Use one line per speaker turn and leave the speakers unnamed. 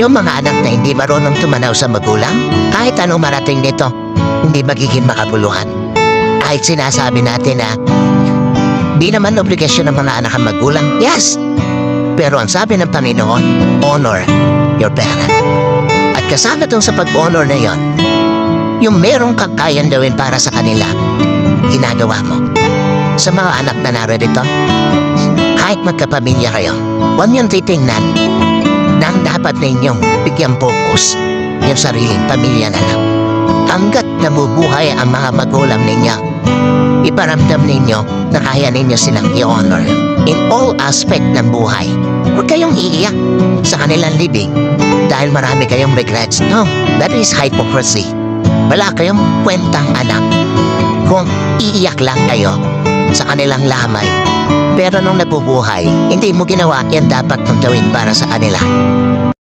Yung mga anak na hindi marunong tumanaw sa magulang, kahit anong marating nito, hindi magiging makabuluhan. Kahit sinasabi natin na di naman obligasyon ng mga anak ang magulang, yes! Pero ang sabi ng Panginoon, honor your parent. At kasama dun sa pag-honor na yon, yung merong kang kayang gawin para sa kanila, ginagawa mo. Sa mga anak na narito, kahit magkapamilya kayo, huwag niyong titingnan na ang dapat ninyong bigyan focus yung sariling pamilya na lang. Hanggat nabubuhay ang mga magulang ninyo, iparamdam ninyo na kaya ninyo silang i-honor in all aspect ng buhay. Huwag kayong iiyak sa kanilang libing dahil marami kayong regrets. No, that is hypocrisy. Wala kayong kwentang anak kung iiyak lang kayo sa kanilang lamay. Pero nung nabubuhay, hindi mo ginawa yan dapat mong gawin para sa kanila.